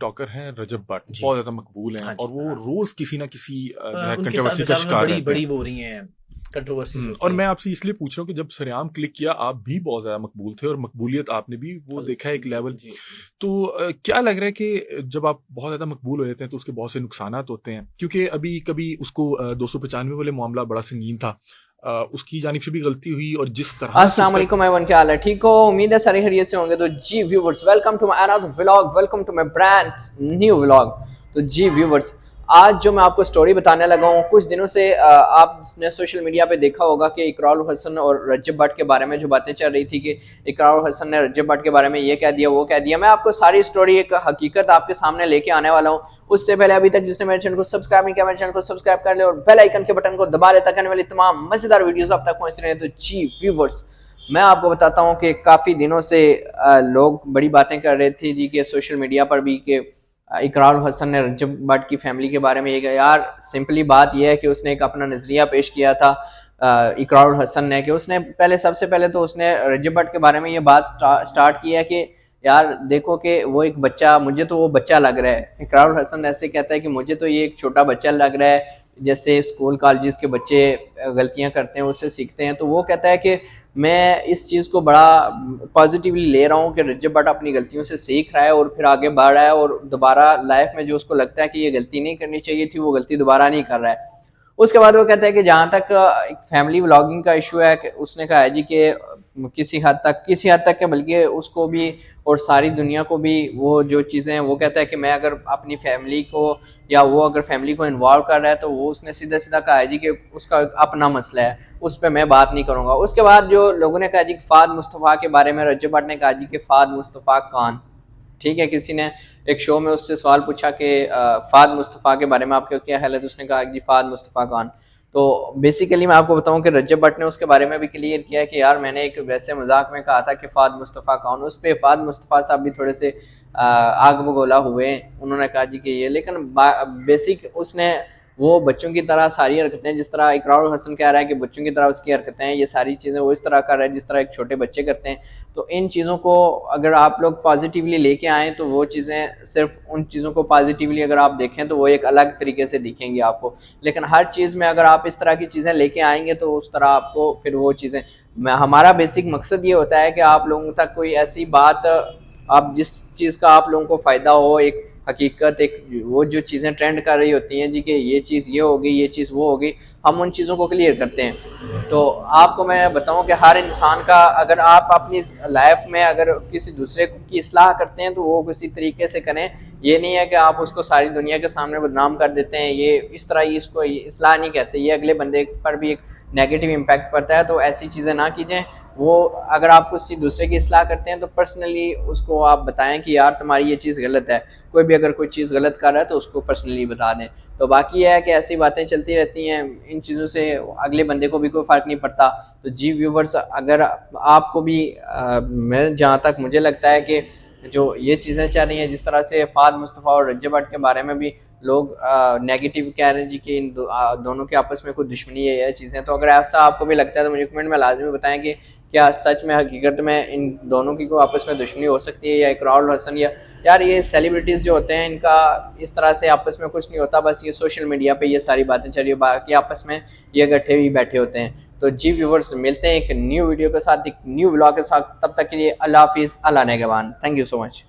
Talker ہیں رجب but, بہت زیادہ مقبول ہیں اور وہ روز کسی نہ کسی ان کے کنٹروورسی کا ساتھ شکار بڑی رہتے بڑی ہیں. وہ ہو رہی ہیں کنٹروورسیز ہوتی اور ہیں. میں آپ سے اس لیے پوچھ رہا ہوں کہ جب سریام کلک کیا آپ بھی بہت زیادہ مقبول تھے اور مقبولیت آپ نے بھی وہ دیکھا ہے ایک لیول. تو کیا لگ رہا ہے کہ جب آپ بہت زیادہ مقبول ہو جاتے ہیں تو اس کے بہت سے نقصانات ہوتے ہیں، کیونکہ ابھی کبھی اس کو 295 والے معاملہ بڑا سنگین تھا، اس کی جانب سے بھی غلطی ہوئی اور جس طرح السلام علیکم ایون، کیا حال ہے؟ ٹھیک ہو؟ امید ہے سارے خیریت سے ہوں گے. تو جی viewers, welcome to my another vlog, welcome to my brand new vlog. تو جی ویورز، آج جو میں آپ کو سٹوری بتانے لگا ہوں، کچھ دنوں سے آپ نے سوشل میڈیا پہ دیکھا ہوگا کہ اقرار الحسن اور رجب بٹ کے بارے میں جو باتیں چل رہی تھی کہ اقرار الحسن نے رجب بٹ کے بارے میں یہ کہہ دیا وہ کہہ دیا. میں آپ کو ساری سٹوری ایک حقیقت آپ کے سامنے لے کے آنے والا ہوں. اس سے پہلے ابھی تک جس نے میرے چینل کو سبسکرائب نہیں کیا، میرے چینل کو سبسکرائب کر لے اور بیل آئیکن کے بٹن کو دبا لے تاکہ آنے والی تمام مزیدار ویڈیوز آپ تک پہنچتے رہیں. تو جی ویورز، میں آپ کو بتاتا ہوں کہ کافی دنوں سے لوگ بڑی باتیں کر رہے تھے جی کہ سوشل میڈیا پر بھی کہ اقرار الحسن نے رجب بٹ کی فیملی کے بارے میں یہ کہا. یار سمپلی بات یہ ہے کہ اس نے ایک اپنا نظریہ پیش کیا تھا اقرار الحسن نے، کہ اس نے سب سے پہلے تو اس نے رجب بٹ کے بارے میں یہ بات سٹارٹ کی ہے کہ یار دیکھو کہ وہ ایک بچہ، مجھے تو وہ بچہ لگ رہا ہے. اقرار الحسن ایسے کہتا ہے کہ مجھے تو یہ ایک چھوٹا بچہ لگ رہا ہے، جیسے اسکول کالجز کے بچے غلطیاں کرتے ہیں اس سے سیکھتے ہیں. تو وہ کہتا ہے کہ میں اس چیز کو بڑا پازیٹیولی لے رہا ہوں کہ رجب بٹ اپنی غلطیوں سے سیکھ رہا ہے اور پھر آگے بڑھ رہا ہے اور دوبارہ لائف میں جو اس کو لگتا ہے کہ یہ غلطی نہیں کرنی چاہیے تھی وہ غلطی دوبارہ نہیں کر رہا ہے. اس کے بعد وہ کہتا ہے کہ جہاں تک فیملی ولاگنگ کا ایشو ہے، کہ اس نے کہا ہے جی کہ کسی حد تک کہ بلکہ اس کو بھی اور ساری دنیا کو بھی وہ جو چیزیں ہیں، وہ کہتا ہے کہ میں اگر اپنی فیملی کو یا وہ اگر فیملی کو انوالو کر رہا ہے تو وہ اس نے سیدھا سیدھا کہا ہے جی کہ اس کا اپنا مسئلہ ہے، اس پہ میں بات نہیں کروں گا. اس کے بعد جو لوگوں نے کہا جی کہ فہد مصطفیٰ کے بارے میں رجب بٹ نے کہا جی کہ فہد مصطفیٰ کون؟ ٹھیک ہے، کسی نے ایک شو میں اس سے سوال پوچھا کہ فہد مصطفیٰ کے بارے میں آپ کا کیا خیال ہے، تو اس نے کہا جی فہد مصطفیٰ کون؟ تو بیسیکلی میں آپ کو بتاؤں کہ رجب بٹ نے اس کے بارے میں بھی کلیئر کیا کہ یار میں نے ایک ویسے مذاق میں کہا تھا کہ فہد مصطفیٰ کون. اس پہ فہد مصطفیٰ صاحب بھی تھوڑے سے آگ بگولا ہوئے، انہوں نے کہا جی کہ یہ، لیکن بیسک اس نے وہ بچوں کی طرح ساری حرکتیں، جس طرح اقرار الحسن کہہ رہا ہے کہ بچوں کی طرح اس کی حرکتیں ہیں، یہ ساری چیزیں وہ اس طرح کر رہا ہے جس طرح ایک چھوٹے بچے کرتے ہیں. تو ان چیزوں کو اگر آپ لوگ پازیٹیولی لے کے آئیں تو وہ چیزیں صرف ان چیزوں کو پازیٹیولی اگر آپ دیکھیں تو وہ ایک الگ طریقے سے دکھیں گی آپ کو. لیکن ہر چیز میں اگر آپ اس طرح کی چیزیں لے کے آئیں گے تو اس طرح آپ کو پھر وہ چیزیں، ہمارا بیسک مقصد یہ ہوتا ہے کہ آپ لوگوں تک کوئی ایسی بات، آپ جس چیز کا آپ لوگوں کو فائدہ ہو، ایک حقیقت، ایک وہ جو چیزیں ٹرینڈ کر رہی ہوتی ہیں جی کہ یہ چیز یہ ہوگی، یہ چیز وہ ہوگی، ہم ان چیزوں کو کلیئر کرتے ہیں. تو آپ کو میں بتاؤں کہ ہر انسان کا، اگر آپ اپنی لائف میں اگر کسی دوسرے کی اصلاح کرتے ہیں تو وہ کسی طریقے سے کریں. یہ نہیں ہے کہ آپ اس کو ساری دنیا کے سامنے بدنام کر دیتے ہیں، یہ اس طرح ہی اس کو اصلاح نہیں کہتے، یہ اگلے بندے پر بھی ایک نیگیٹو امپیکٹ پڑتا ہے. تو ایسی چیزیں نہ کیجیں. وہ اگر آپ کسی دوسرے کی اصلاح کرتے ہیں تو پرسنلی اس کو آپ بتائیں کہ یار تمہاری یہ چیز غلط ہے. کوئی بھی اگر کوئی چیز غلط کر رہا ہے تو اس کو پرسنلی بتا دیں. تو باقی یہ ہے کہ ایسی باتیں چلتی رہتی ہیں، ان چیزوں سے اگلے بندے کو بھی کوئی فرق نہیں پڑتا. تو جی ویورز، اگر آپ کو بھی میں جہاں تک مجھے لگتا ہے کہ جو یہ چیزیں چل رہی ہیں، جس طرح سے فہد مصطفیٰ اور رجب بٹ کے بارے میں بھی لوگ نیگیٹو کہہ رہے ہیں جی کہ ان دونوں کے آپس میں کوئی دشمنی ہے یہ چیزیں، تو اگر ایسا آپ کو بھی لگتا ہے تو مجھے کمنٹ میں لازمی بتائیں کہ کیا سچ میں حقیقت میں ان دونوں کی کوئی آپس میں دشمنی ہو سکتی ہے، یا اقرار الحسن یا یار یہ سیلیبریٹیز جو ہوتے ہیں ان کا اس طرح سے آپس میں کچھ نہیں ہوتا، بس یہ سوشل میڈیا پہ یہ ساری باتیں چل رہی ہیں، باقی آپس میں یہ گٹھے بھی بیٹھے ہوتے ہیں. تو جی ویورز، ملتے ہیں ایک نیو ویڈیو کے ساتھ، ایک نیو ولاگ کے ساتھ. تب تک کے لیے اللہ حافظ، اللہ نگہبان. Thank you so much.